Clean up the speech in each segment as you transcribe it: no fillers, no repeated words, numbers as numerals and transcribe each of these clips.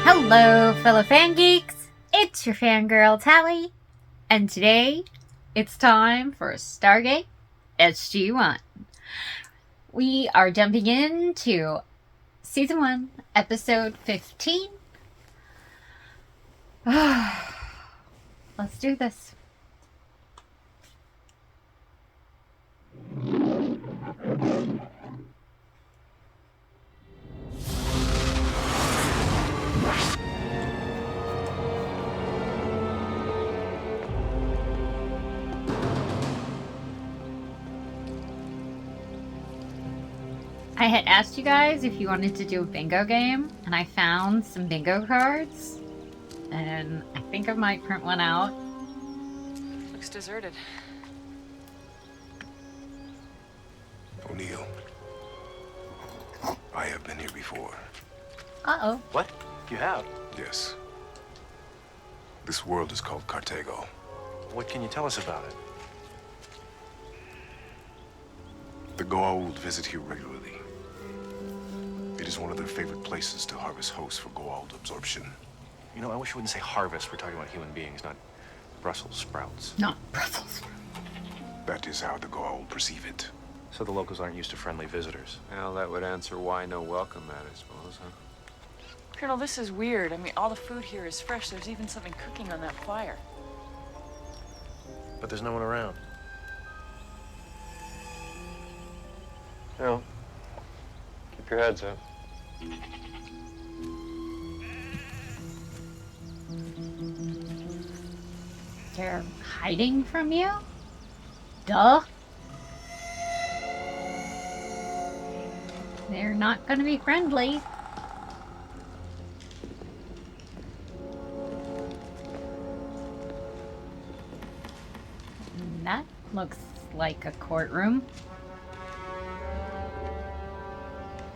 Hello, fellow fan geeks. It's your fangirl Teal'c, and today it's time for Stargate SG-1. We are jumping into Season 1, Episode 15. Let's do this. I had asked you guys if you wanted to do a bingo game, and I found some bingo cards, and I think I might print one out. Looks deserted. O'Neill, I have been here before. Uh-oh. What? You have? Yes. This world is called Cartago. What can you tell us about it? The Goa'uld visit here regularly. It is one of their favorite places to harvest hosts for Goa'uld absorption. You know, I wish you wouldn't say harvest. We're talking about human beings, not Brussels sprouts. Not Brussels. That is how the Goa'uld perceive it. So the locals aren't used to friendly visitors. Well, that would answer why no welcome mat, I suppose, huh? Colonel, this is weird. I mean, all the food here is fresh. There's even something cooking on that fire. But there's no one around. No. Keep your heads up. They're hiding from you? Duh. They're not gonna be friendly. That looks like a courtroom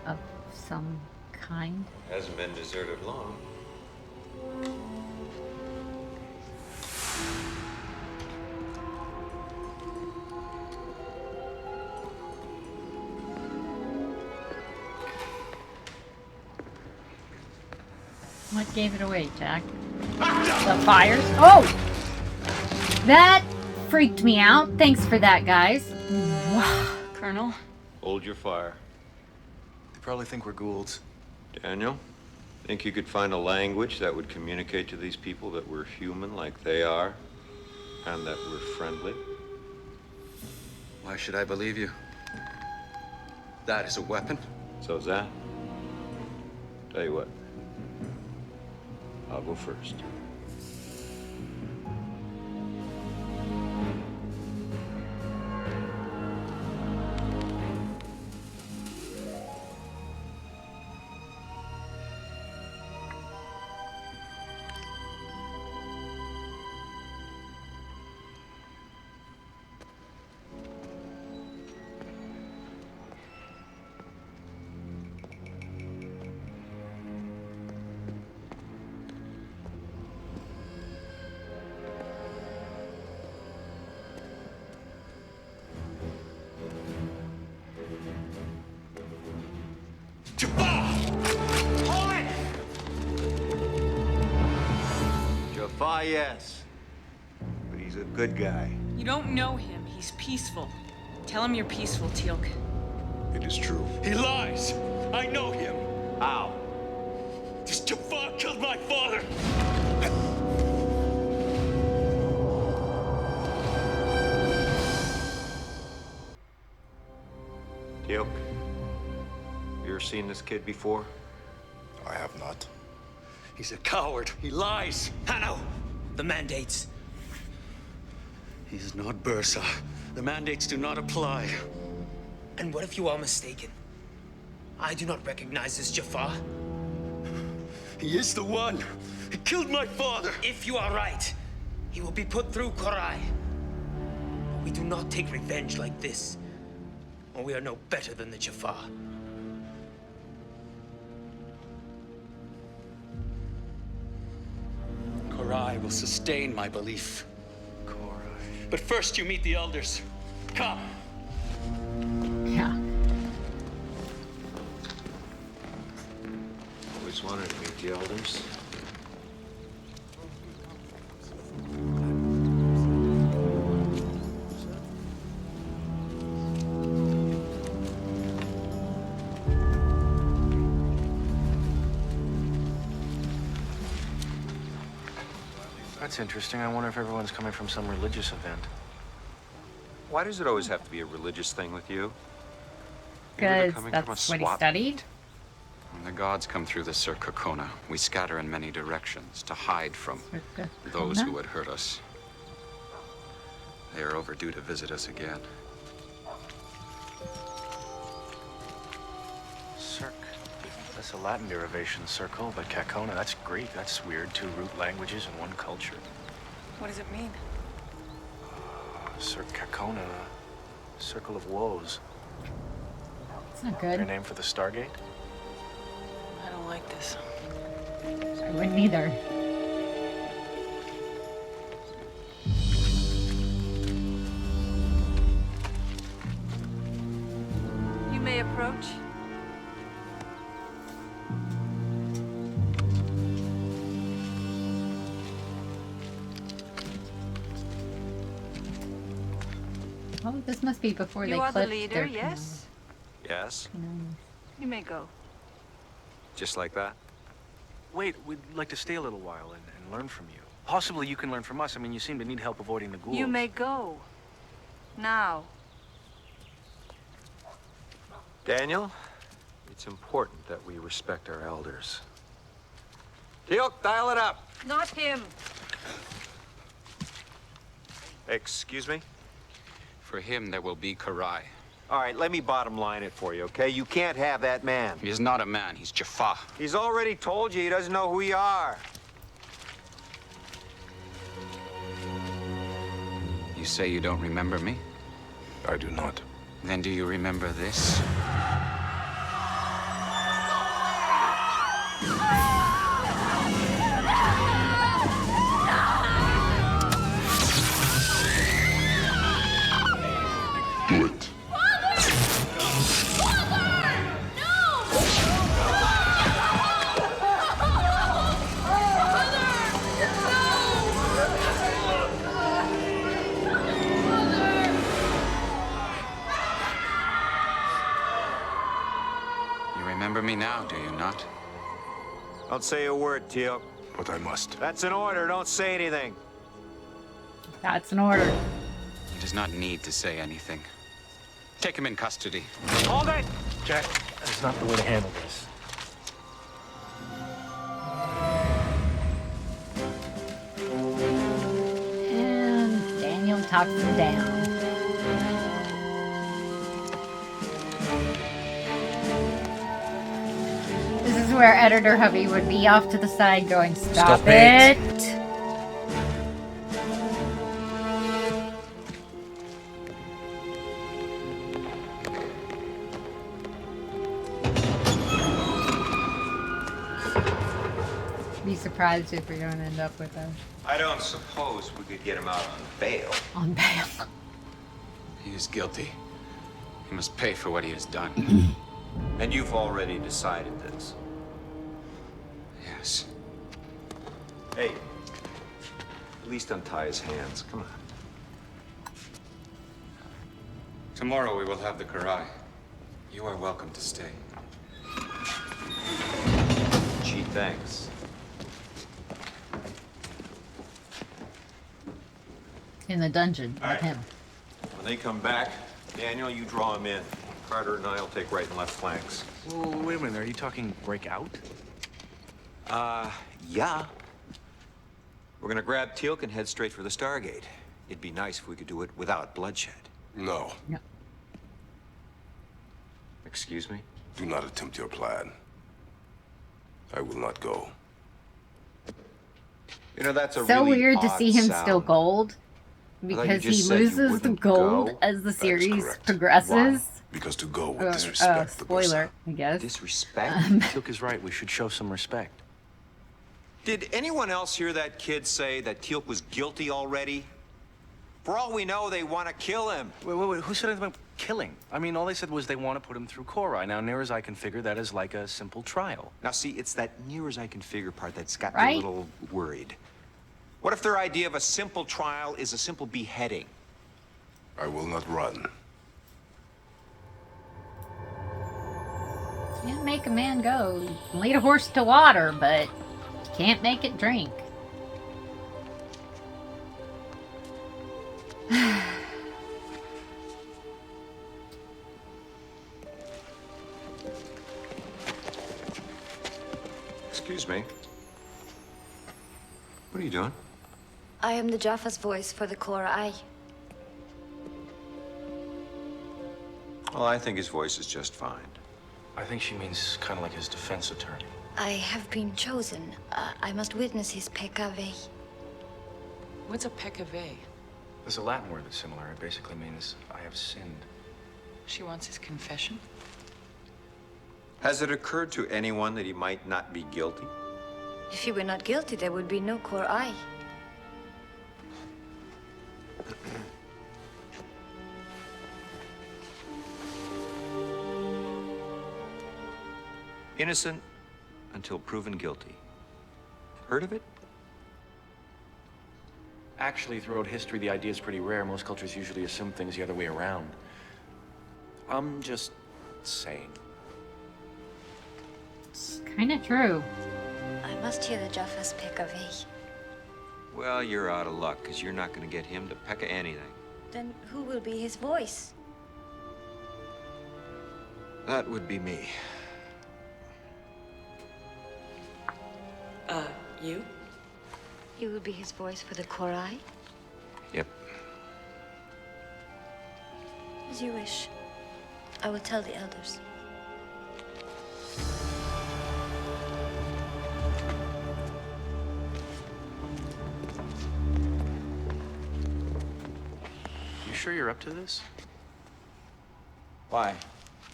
of some kind. Hasn't been deserted long. What gave it away, Jack? The fires? Oh! That freaked me out. Thanks for that, guys. Wow. Colonel? Hold your fire. They probably think we're Goa'ulds. Daniel, think you could find a language that would communicate to these people that we're human like they are, and that we're friendly? Why should I believe you? That is a weapon. So's that. Tell you what. I'll go first. Chappa'ai, yes. But he's a good guy. You don't know him. He's peaceful. Tell him you're peaceful, Teal'c. It is true. He lies! I know him! How? This Jafar killed my father! Teal'c, you ever seen this kid before? I have not. He's a coward. He lies. Hanno! The mandates. He is not Bursa. The mandates do not apply. And what if you are mistaken? I do not recognize this Jafar. He is the one. He killed my father. If you are right, he will be put through Korai. But we do not take revenge like this, or we are no better than the Jafar. Korai will sustain my belief. Korai. But first you meet the elders. Come. Yeah. What was always wanted to meet the elders. That's interesting. I wonder if everyone's coming from some religious event. Why does it always have to be a religious thing with you? Maybe they're Because coming from a that's what he swap studied. meet? When the gods come through the Sir Kokona, we scatter in many directions to hide from those who would hurt us. They are overdue to visit us again. Circ. That's a Latin derivation, circle, but Kakona, that's Greek. That's weird. Two root languages in one culture. What does it mean? Circ Kakona, circle of woes. It's not Their good. name for the Stargate? I don't like this. I wouldn't either. You may approach. Oh, this must be before You they are the clipped leader, their yes? Yes? You may go. Just like that? Wait, we'd like to stay a little while and learn from you. Possibly you can learn from us. I mean, you seem to need help avoiding the ghouls. You may go. Now. Daniel, it's important that we respect our elders. Teal'c, dial it up. Not him. Excuse me? For him, there will be Korai. All right, let me bottom line it for you, okay? You can't have that man. He is not a man, he's Jaffa. He's already told you he doesn't know who you are. You say you don't remember me? I do not. Then do you remember this? Do it. You remember me now, do you not? Don't say a word, Teal'c. But I must. That's an order. Don't say anything. That's an order. He does not need to say anything. Take him in custody. Hold it! Jack, that's not the way to handle this. And Daniel talks him down. This is where Editor Hubby would be off to the side going, Stop it." it! Be surprised if we don't end up with him I don't suppose we could get him out on bail. on bail. He is guilty. He must pay for what he has done. And you've already decided this. Yes. Hey, at least untie his hands. Come on. Tomorrow we will have the Korai. You are welcome to stay. Gee, thanks. In the dungeon with right. him. When they come back, Daniel, you draw him in. Carter and I will take right and left flanks. Whoa, wait a minute. Are you talking break out? Yeah. We're gonna grab Teal'c and head straight for the Stargate. It'd be nice if we could do it without bloodshed. No. No. Excuse me? Do not attempt your plan. I will not go. You know, that's a So really weird to odd see him sound. still gold. you Because he just said you loses the wouldn't gold go. as the That is series correct. progresses. Because to go would disrespect the Spoiler, Bursa. I guess. Disrespect? Teal'c is right. We should show some respect. Did anyone else hear that kid say that Teal'c was guilty already? For all we know, they want to kill him. Wait. Who said anything about... killing. I mean, all they said was they want to put him through Korai. Now, near as I can figure, that is like a simple trial. Now, see, it's that near as I can figure part that's got me Right? a little worried. What if their idea of a simple trial is a simple beheading? I will not run. Can't make a man go. You can lead a horse to water, but you can't make it drink. Excuse me. What are you doing? I am the Jaffa's voice for the Cor-Ai. Well, I think his voice is just fine. I think she means kind of like his defense attorney. I have been chosen. I must witness his peccave. What's a peccave? There's a Latin word that's similar. It basically means I have sinned. She wants his confession? Has it occurred to anyone that he might not be guilty? If he were not guilty, there would be no Cor-Ai. Innocent until proven guilty. Heard of it? Actually, throughout history, the idea is pretty rare. Most cultures usually assume things the other way around. I'm just saying. It's kind of true. I must hear the Jaffa's peccave. Well, you're out of luck, because you're not going to get him to peck at anything. Then who will be his voice? That would be me. You? You will be his voice for the Korai? Yep. As you wish. I will tell the elders. You sure you're up to this? Why?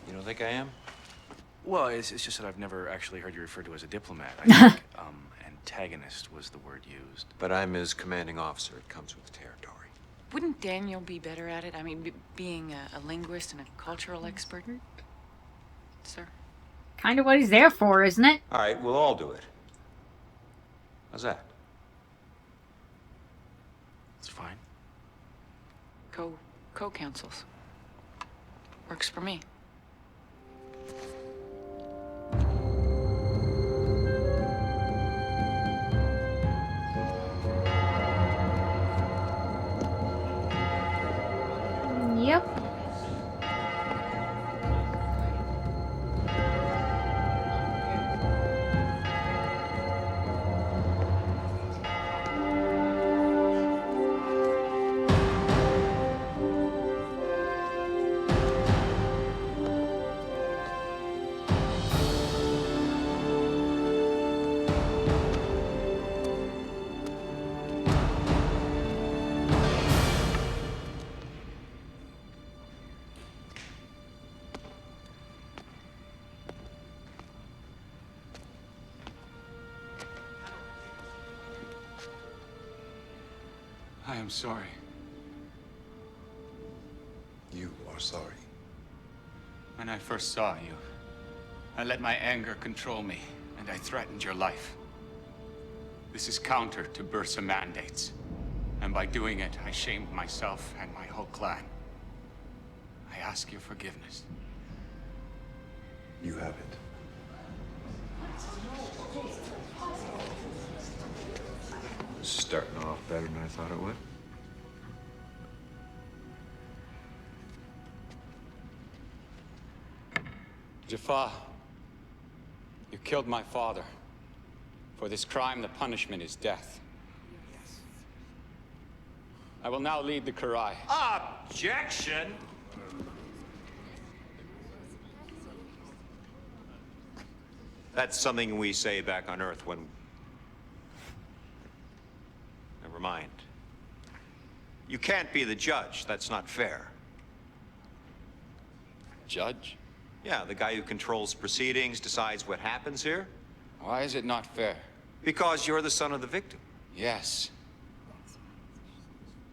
You don't think I am? Well, it's just that I've never actually heard you referred to as a diplomat. I think antagonist was the word used. But I'm his commanding officer. It comes with the territory. Wouldn't Daniel be better at it? I mean, being a linguist and a cultural expert? Sir? Kind of what he's there for, isn't it? All right, we'll all do it. How's that? It's fine. Co-counsels. Works for me. Yep. I am sorry. You are sorry. When I first saw you, I let my anger control me, and I threatened your life. This is counter to Bursa mandates, and by doing it, I shamed myself and my whole clan. I ask your forgiveness. You have it. This is starting off better than I thought it would. Jaffa, you killed my father. For this crime, the punishment is death. I will now lead the Korai. Objection! That's something we say back on Earth when... Never mind. You can't be the judge. That's not fair. Judge? Yeah, the guy who controls proceedings, decides what happens here. Why is it not fair? Because you're the son of the victim. Yes.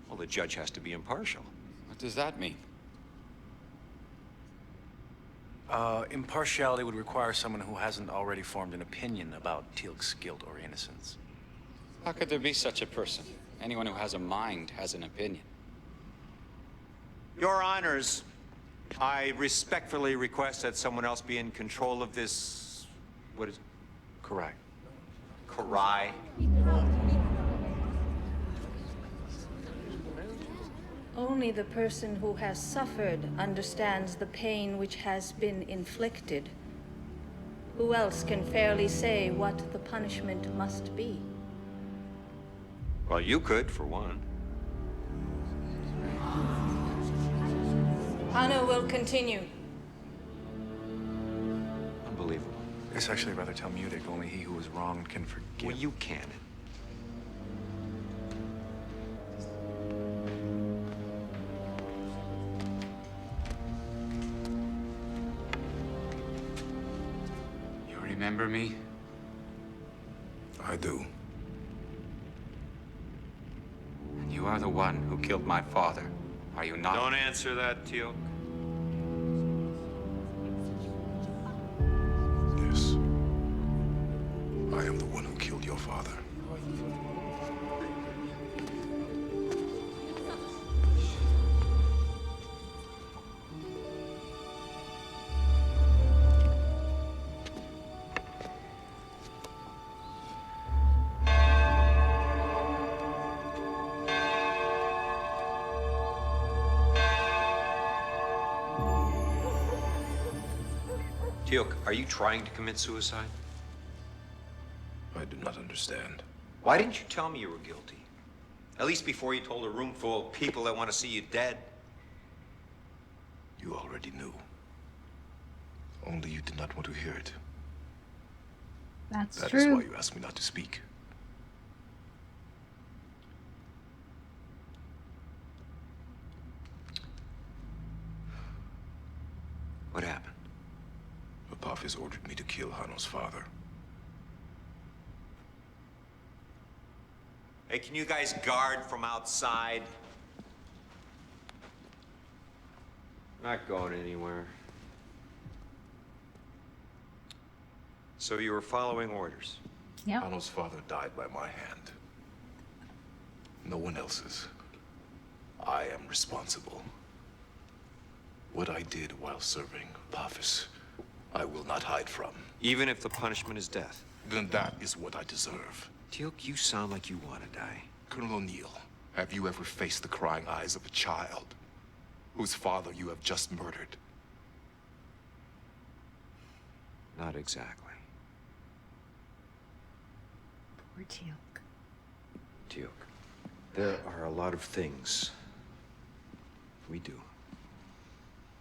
Well, the judge has to be impartial. What does that mean? Impartiality would require someone who hasn't already formed an opinion about Teal'c's guilt or innocence. How could there be such a person? Anyone who has a mind has an opinion. Your Honors, I respectfully request that someone else be in control of this... what is it? Korai. Korai? Only the person who has suffered understands the pain which has been inflicted. Who else can fairly say what the punishment must be? Well, you could, for one. Honor will continue. Unbelievable. It's actually rather Talmudic. Only he who is wronged can forgive. Well, you can. You remember me? I do. And you are the one who killed my father, are you not? Don't answer that, Teal'c. Yes. I am the one who killed your father. Teal'c, are you trying to commit suicide? I do not understand. Why didn't you tell me you were guilty? At least before you told a room full of people that want to see you dead. You already knew. Only you did not want to hear it. That's That true. is why you asked me not to speak. What happened? Apophis ordered me to kill Hanno's father. Hey, can you guys guard from outside? Not going anywhere. So you were following orders? Yep. Hanno's father died by my hand. No one else's. I am responsible. What I did while serving Apophis, I will not hide from. Even if the punishment is death? Then that is what I deserve. Teal'c, you sound like you want to die. Colonel O'Neill, have you ever faced the crying eyes of a child whose father you have just murdered? Not exactly. Poor Teal'c. Teal'c, there are a lot of things we do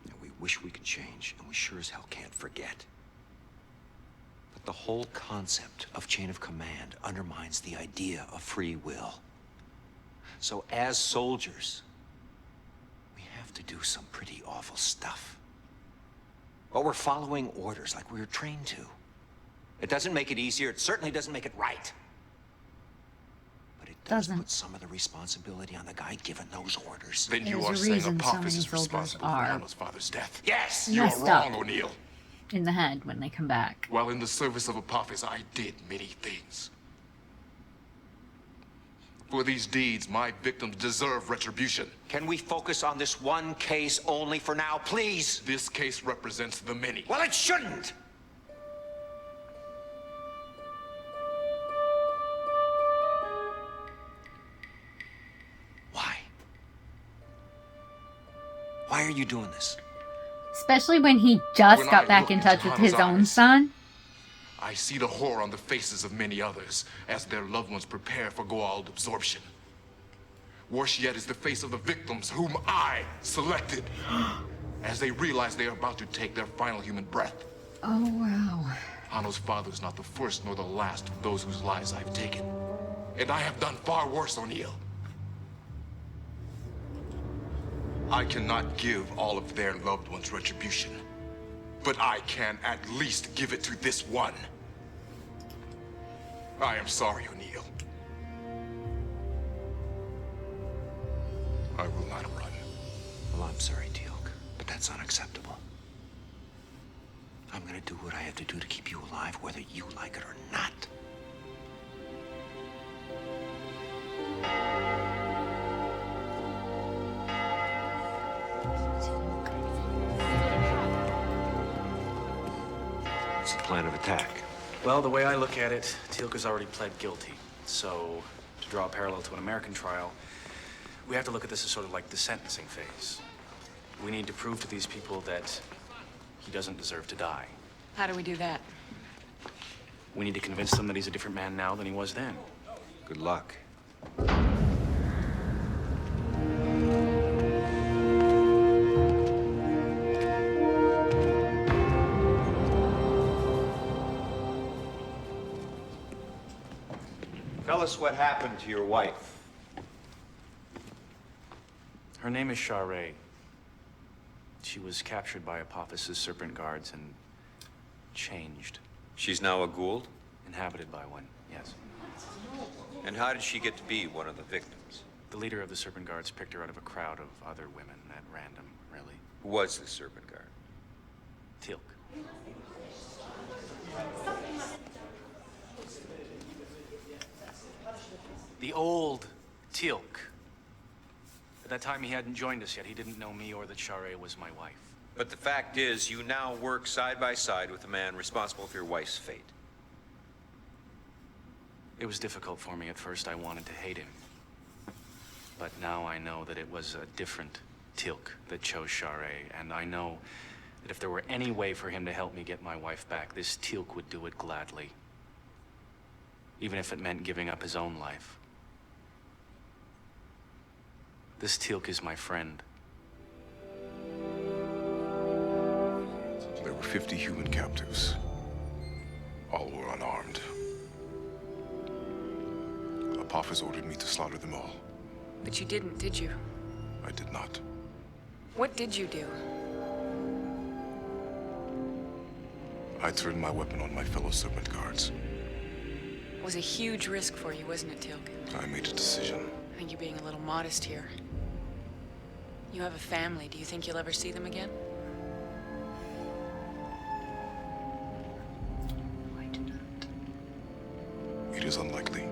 that we wish we could change, and we sure as hell can't forget. But the whole concept of chain of command undermines the idea of free will. So as soldiers, we have to do some pretty awful stuff. But we're following orders like we were trained to. It doesn't make it easier, it certainly doesn't make it right. But it does put some of the responsibility on the guy given those orders. Then you There's are a saying reason so Apophis many is soldiers responsible for are Hanno's father's death? Yes! You are messed wrong, up O'Neill. in the head when they come back. While in the service of Apophis, I did many things. For these deeds, my victims deserve retribution. Can we focus on this one case only for now, please? This case represents the many. Well, it shouldn't! Why? Why are you doing this? Especially when he just When got I back look in into touch with his Hanno's own eyes, son. I see the horror on the faces of many others as their loved ones prepare for Goa'uld absorption. Worse yet is the face of the victims whom I selected as they realize they are about to take their final human breath. Oh, wow. Hanno's father is not the first nor the last of those whose lives I've taken. And I have done far worse, O'Neill. I cannot give all of their loved ones retribution, but I can at least give it to this one. I am sorry, O'Neill. I will not run. Well, I'm sorry, Teal'c, but that's unacceptable. I'm gonna do what I have to do to keep you alive, whether you like it or not. What's the plan of attack? Well, the way I look at it, Teal'c has already pled guilty. So, to draw a parallel to an American trial, we have to look at this as sort of like the sentencing phase. We need to prove to these people that he doesn't deserve to die. How do we do that? We need to convince them that he's a different man now than he was then. Good luck. Tell us what happened to your wife. Her name is Chappa'ai. She was captured by Apophis's serpent guards and changed. She's now a Gould? Inhabited by one, yes. And how did she get to be one of the victims? The leader of the serpent guards picked her out of a crowd of other women at random, really. Who was the serpent guard? Teal'c. The old Teal'c. At that time, he hadn't joined us yet. He didn't know me or that Chappa'ai was my wife. But the fact is, you now work side by side with the man responsible for your wife's fate. It was difficult for me at first. I wanted to hate him. But now I know that it was a different Teal'c that chose Chappa'ai, and I know that if there were any way for him to help me get my wife back, this Teal'c would do it gladly. Even if it meant giving up his own life. This Teal'c is my friend. There were 50 human captives. All were unarmed. Apophis ordered me to slaughter them all. But you didn't, did you? I did not. What did you do? I turned my weapon on my fellow serpent guards. It was a huge risk for you, wasn't it, Teal'c? I made a decision. I think you're being a little modest here. You have a family. Do you think you'll ever see them again? I do not. It is unlikely.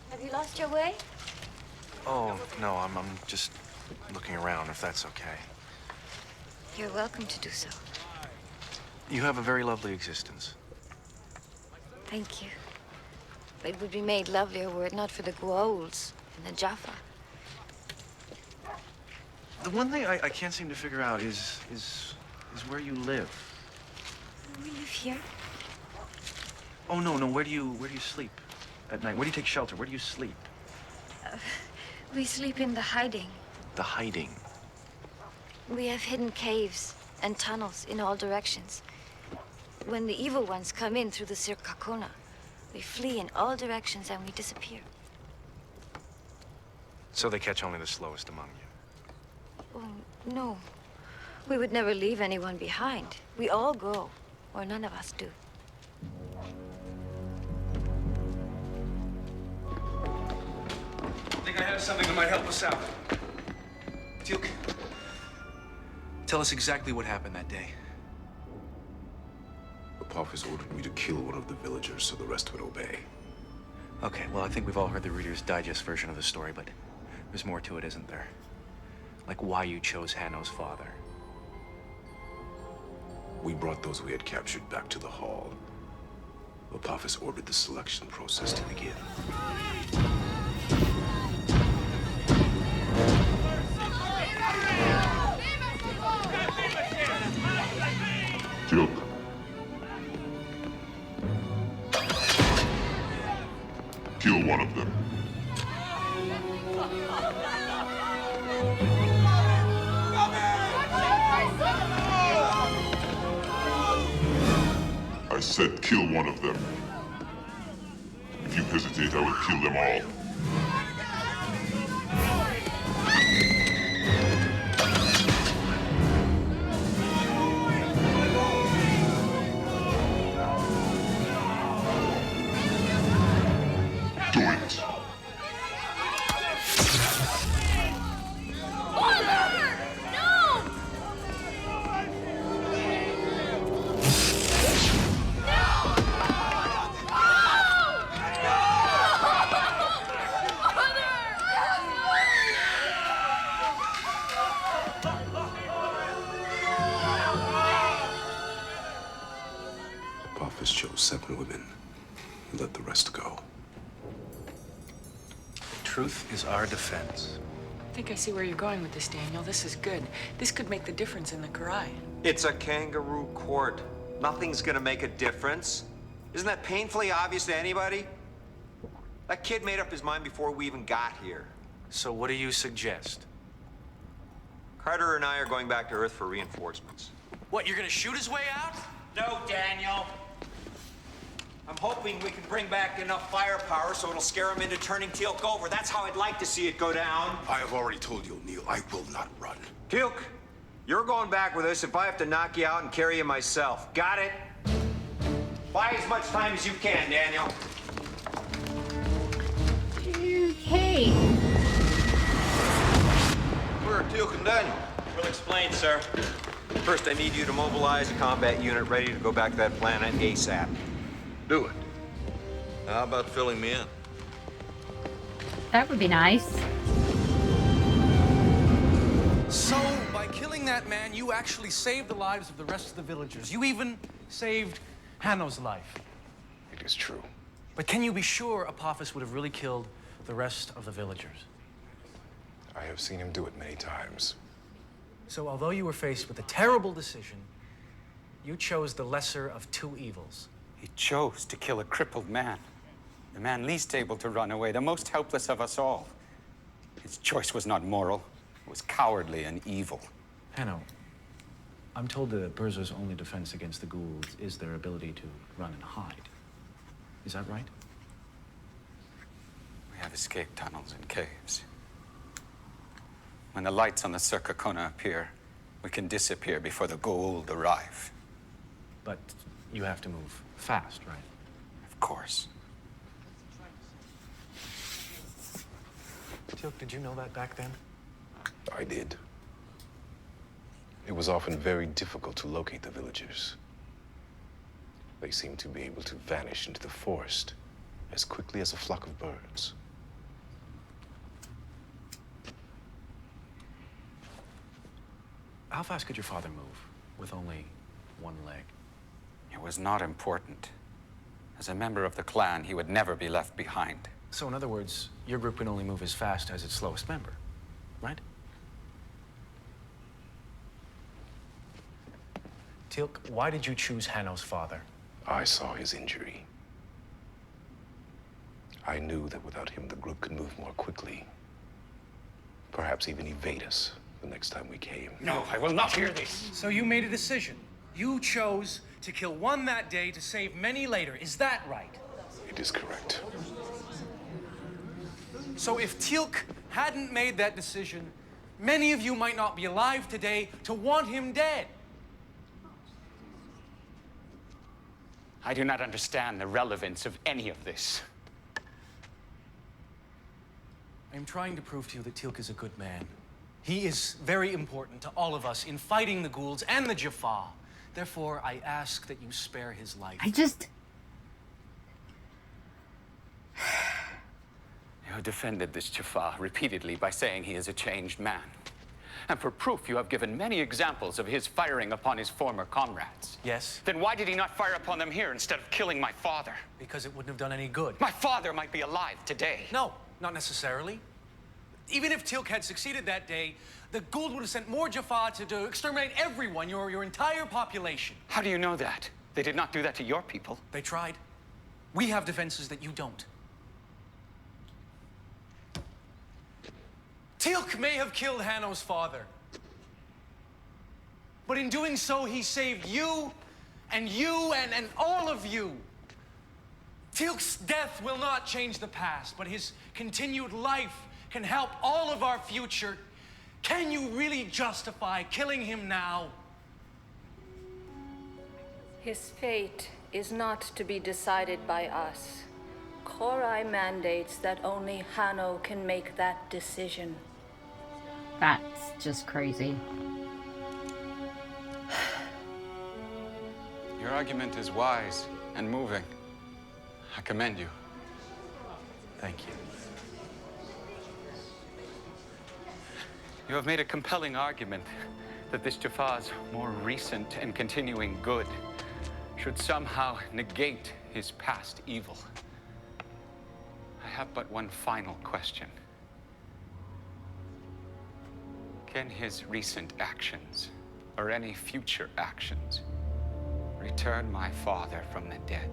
Have you lost your way? Oh, no, I'm just looking around, if that's okay. You're welcome to do so. You have a very lovely existence. Thank you. It would be made lovelier were it not for the Goa'ulds and the Jaffa. The one thing I can't seem to figure out is where you live. We live here. Oh, no, where do you sleep at night? Where do you take shelter? Where do you sleep? We sleep in the hiding. The hiding. We have hidden caves and tunnels in all directions. When the evil ones come in through the Sirkakona, we flee in all directions and we disappear. So they catch only the slowest among you. Oh, no. We would never leave anyone behind. We all go, or none of us do. I think I have something that might help us out. Teal'c, tell us exactly what happened that day. Apophis ordered me to kill one of the villagers so the rest would obey. Okay, well, I think we've all heard the Reader's Digest version of the story, but there's more to it, isn't there? Like why you chose Hanno's father. We brought those we had captured back to the hall. Apophis ordered the selection process to begin. Teal'c. Kill one of them. I said kill one of them. If you hesitate, I will kill them all. Apophis chose 7 women and let the rest go. Truth is our defense. I think I see where you're going with this, Daniel. This is good. This could make the difference in the Korai. It's a kangaroo court. Nothing's gonna make a difference. Isn't that painfully obvious to anybody? That kid made up his mind before we even got here. So what do you suggest? Carter and I are going back to Earth for reinforcements. What, you're gonna shoot his way out? No, Daniel. I'm hoping we can bring back enough firepower so it'll scare him into turning Teal'c over. That's how I'd like to see it go down. I have already told you, O'Neill, I will not run. Teal'c, you're going back with us if I have to knock you out and carry you myself. Got it? Buy as much time as you can, Daniel. Okay. Where are Teal'c and Daniel? We'll explain, sir. First, I need you to mobilize a combat unit ready to go back to that planet ASAP. Do it. How about filling me in? That would be nice. So, by killing that man, you actually saved the lives of the rest of the villagers. You even saved Hanno's life. It is true. But can you be sure Apophis would have really killed the rest of the villagers? I have seen him do it many times. So, although you were faced with a terrible decision, you chose the lesser of 2 evils. He chose to kill a crippled man. The man least able to run away, the most helpless of us all. His choice was not moral. It was cowardly and evil. Hanno, I'm told the Burzer's only defense against the ghouls is their ability to run and hide. Is that right? We have escape tunnels and caves. When the lights on the Circacona appear, we can disappear before the Goa'uld arrive. But you have to move fast, right? Of course. Teal'c, did you know that back then? I did. It was often very difficult to locate the villagers. They seemed to be able to vanish into the forest as quickly as a flock of birds. How fast could your father move with only 1 leg? It was not important. As a member of the clan, he would never be left behind. So in other words, your group can only move as fast as its slowest member, right? Teal'c, why did you choose Hanno's father? I saw his injury. I knew that without him, the group could move more quickly. Perhaps even evade us the next time we came. No, I will not hear this. So you made a decision. You chose to kill 1 that day to save many later. Is that right? It is correct. So if Teal'c hadn't made that decision, many of you might not be alive today to want him dead. I do not understand the relevance of any of this. I'm trying to prove to you that Teal'c is a good man. He is very important to all of us in fighting the ghouls and the Jaffa. Therefore, I ask that you spare his life. You have defended this Jaffa repeatedly by saying he is a changed man. And for proof, you have given many examples of his firing upon his former comrades. Yes? Then why did he not fire upon them here instead of killing my father? Because it wouldn't have done any good. My father might be alive today. No, not necessarily. Even if Teal'c had succeeded that day, the Goa'uld would have sent more Jaffa to exterminate everyone, your entire population. How do you know that? They did not do that to your people. They tried. We have defenses that you don't. Teal'c may have killed Hanno's father. But in doing so, he saved you and all of you. Teal'c's death will not change the past, but his continued life can help all of our future. Can you really justify killing him now? His fate is not to be decided by us. Korai mandates that only Hanno can make that decision. That's just crazy. Your argument is wise and moving. I commend you. Thank you. You have made a compelling argument that this Jaffa's more recent and continuing good should somehow negate his past evil, I have but one final question. Can his recent actions, or any future actions, return my father from the dead?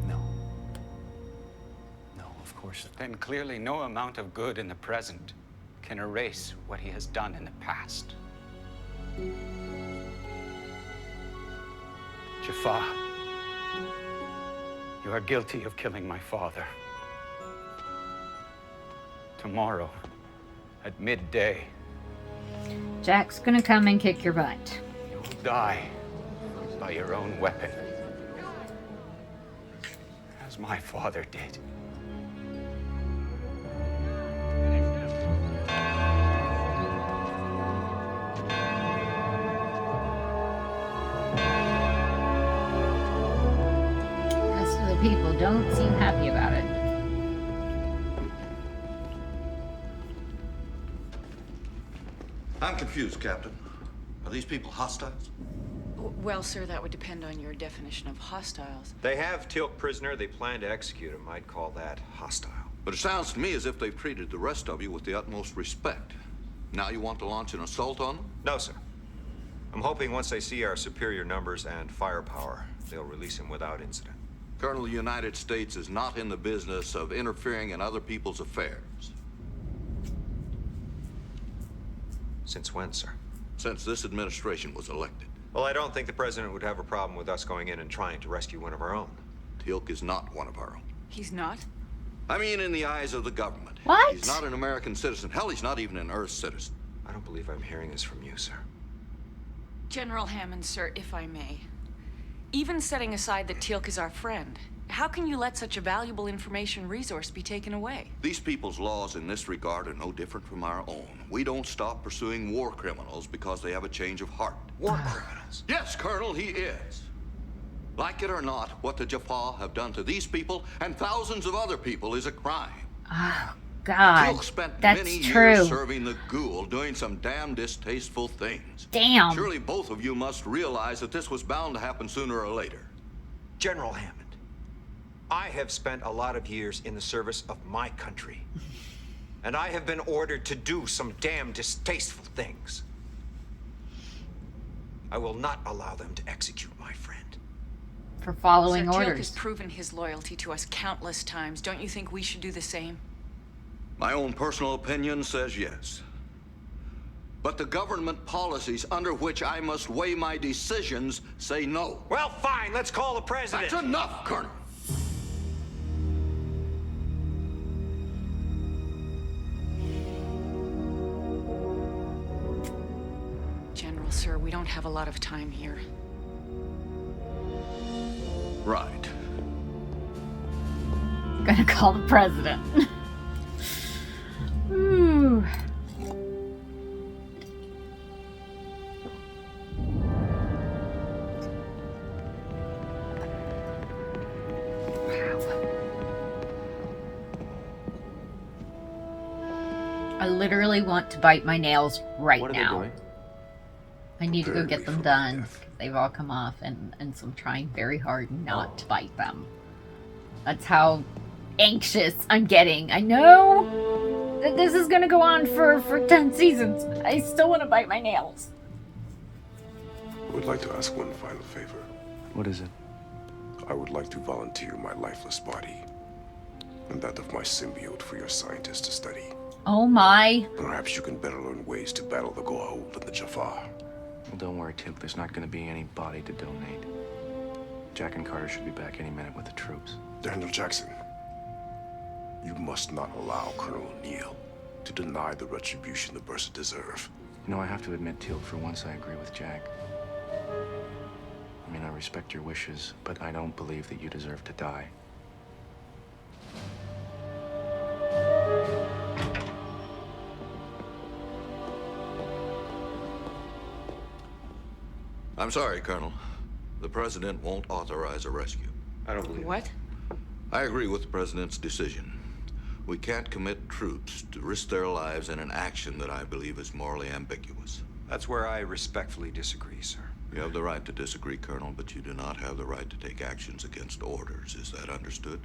No. No, of course not. Then clearly no amount of good in the present can erase what he has done in the past. Jaffa, you are guilty of killing my father. Tomorrow, at midday, Jack's gonna come and kick your butt. you will die by your own weapon, as my father did. The rest of the people don't seem happy about it. I'm confused, Captain. Are these people hostiles? Well, sir, that would depend on your definition of hostiles. They have Teal'c prisoner. They plan to execute him. I'd call that hostile. But it sounds to me as if they've treated the rest of you with the utmost respect. Now you want to launch an assault on them? No, sir. I'm hoping once they see our superior numbers and firepower, they'll release him without incident. Colonel, the United States is not in the business of interfering in other people's affairs. Since when, sir? Since this administration was elected. Well, I don't think the president would have a problem with us going in and trying to rescue one of our own. Teal'c is not one of our own. He's not? I mean, in the eyes of the government. What? He's not an American citizen. Hell, he's not even an Earth citizen. I don't believe I'm hearing this from you, sir. General Hammond, sir, if I may. Even setting aside that Teal'c is our friend, how can you let such a valuable information resource be taken away? These people's laws in this regard are no different from our own. We don't stop pursuing war criminals because they have a change of heart. War criminals? Yes, Colonel, he is. Like it or not, what the Jaffa have done to these people and thousands of other people is a crime. Oh, God. Teal'c spent That's many true. years serving the ghoul, doing some damn distasteful things. Damn. Surely both of you must realize that this was bound to happen sooner or later. General Hammond, I have spent a lot of years in the service of my country. And I have been ordered to do some damn distasteful things. I will not allow them to execute my friend. For following Sir, Teal'c orders. has proven his loyalty to us countless times. Don't you think we should do the same? My own personal opinion says yes. But the government policies under which I must weigh my decisions say no. Well, fine. Let's call the president. That's enough, Colonel. General, sir, we don't have a lot of time here. Right. Gonna call the president. Ooh. I literally want to bite my nails right What are now. they doing? I need to go Preparing get me them for my done. death. They've all come off, and so I'm trying very hard not to bite them. That's how anxious I'm getting. I know that this is gonna go on for 10 seasons. I still want to bite my nails. I would like to ask one final favor. What is it? I would like to volunteer my lifeless body and that of my symbiote for your scientists to study. Oh my. Perhaps you can better learn ways to battle the Korai and the Jaffa. Well, don't worry, Teal'c. There's not going to be any body to donate. Jack and Carter should be back any minute with the troops. Daniel Jackson, you must not allow Colonel O'Neill to deny the retribution the Bursa deserve. You know, I have to admit, Teal'c, for once I agree with Jack. I mean, I respect your wishes, but I don't believe that you deserve to die. I'm sorry, Colonel. The President won't authorize a rescue. I don't believe What? I agree with the President's decision. We can't commit troops to risk their lives in an action that I believe is morally ambiguous. That's where I respectfully disagree, sir. You have the right to disagree, Colonel, but you do not have the right to take actions against orders. Is that understood?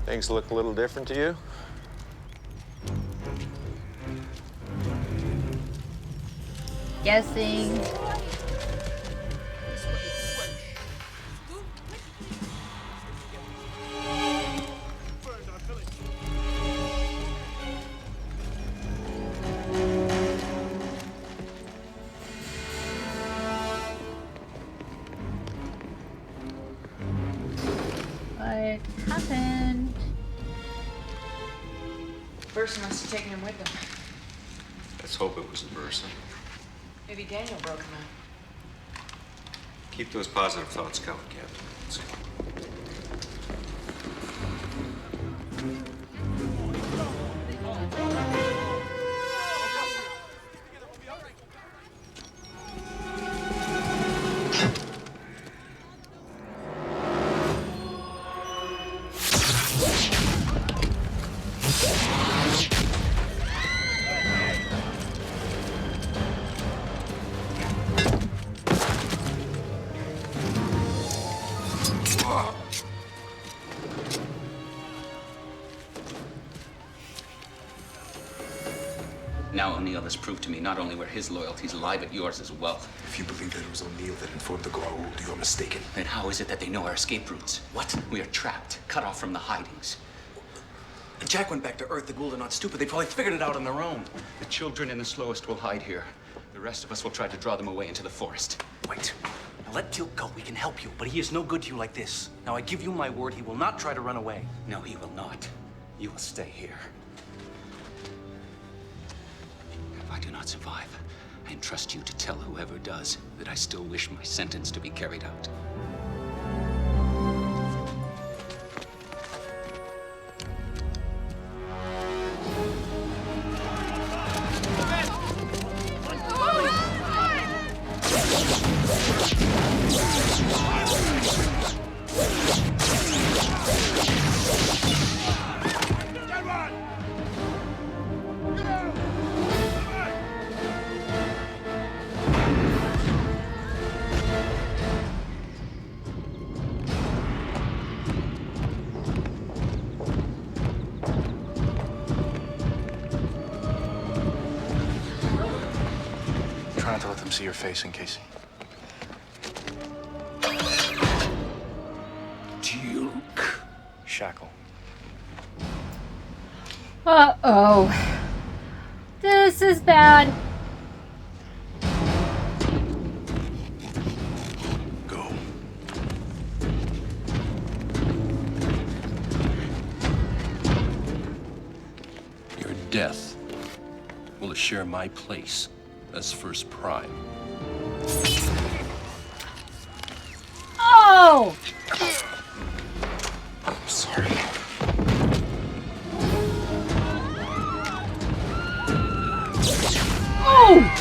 Things look a little different to you? Guessing. What happened? Burson must have taken him with him. Let's hope it wasn't Burson. Maybe Daniel broke him out. Keep those positive thoughts going, Captain. Let's go. Now O'Neill has proved to me not only were his loyalties lie, but yours as well. If you believe that it was O'Neill that informed the Goa'uld, you're mistaken. Then how is it that they know our escape routes? What? We are trapped, cut off from the hidings. And Jack went back to Earth. The Goa'uld are not stupid. They probably figured it out on their own. The children and the slowest will hide here. The rest of us will try to draw them away into the forest. Wait. Now let Teal'c go. We can help you, but he is no good to you like this. Now I give you my word, he will not try to run away. No, he will not. You will stay here. If I do not survive, I entrust you to tell whoever does that I still wish my sentence to be carried out. Try not to let them see your face in case. Teal'c. Shackle. Uh-oh. This is bad. Go. Your death will assure my place as First Prime. Oh! I'm sorry. Oh!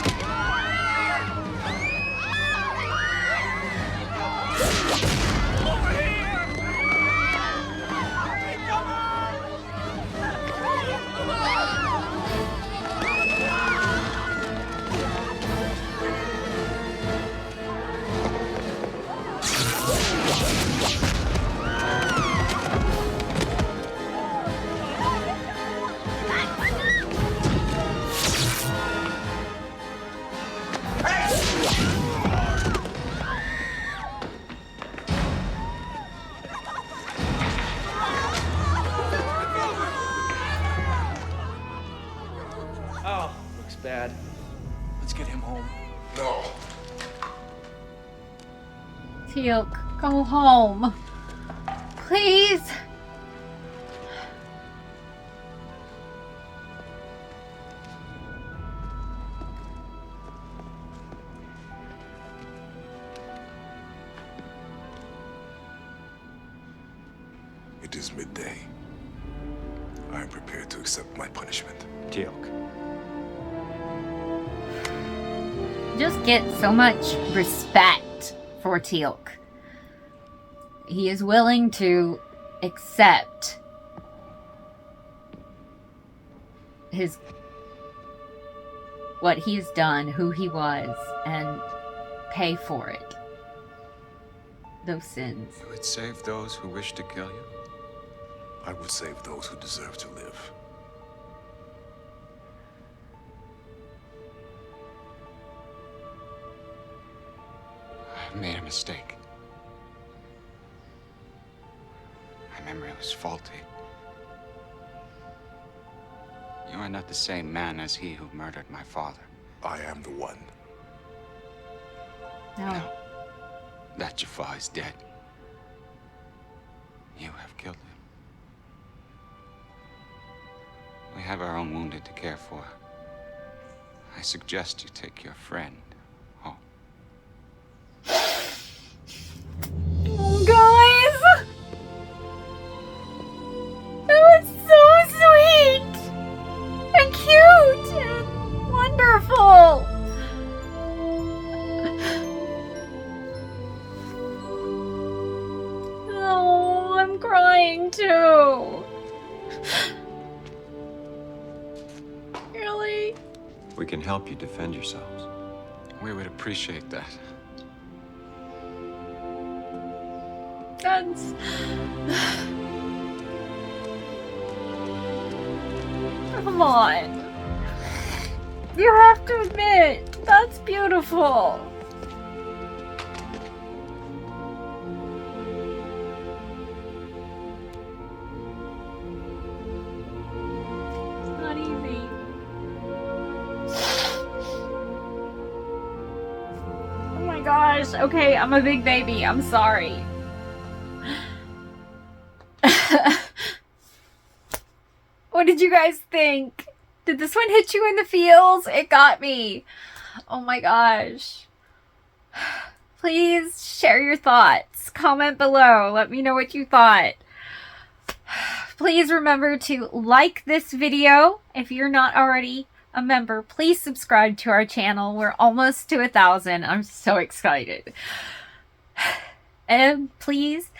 Oh, looks bad. Let's get him home. No. Teal'c, go home. Please. It is midday. I am prepared to accept my punishment. Teal'c. Just get so much respect for Teal'c. He is willing to accept what he's done, who he was, and pay for it. Those sins. You would save those who wish to kill you? I would save those who deserve to live. I made a mistake. My memory was faulty. You are not the same man as he who murdered my father. I am the one. No. That Jaffa is dead. You have killed him. We have our own wounded to care for. I suggest you take your friend home. Guys! That was so sweet! And cute! And wonderful! Oh, I'm crying too. Really? We can help you defend yourselves. We would appreciate that. That's... Come on. You have to admit, that's beautiful. It's not easy. Oh my gosh. Okay, I'm a big baby. I'm sorry. What did you guys think? Did this one hit you in the feels? It got me. Oh my gosh. Please share your thoughts. Comment below. Let me know what you thought. Please remember to like this video. If you're not already a member, please subscribe to our channel. We're almost to 1,000. I'm so excited. And please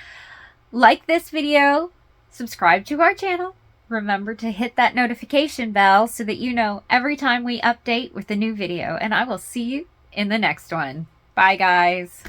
like this video. Subscribe to our channel. Remember to hit that notification bell so that you know every time we update with a new video. And I will see you in the next one. Bye, guys.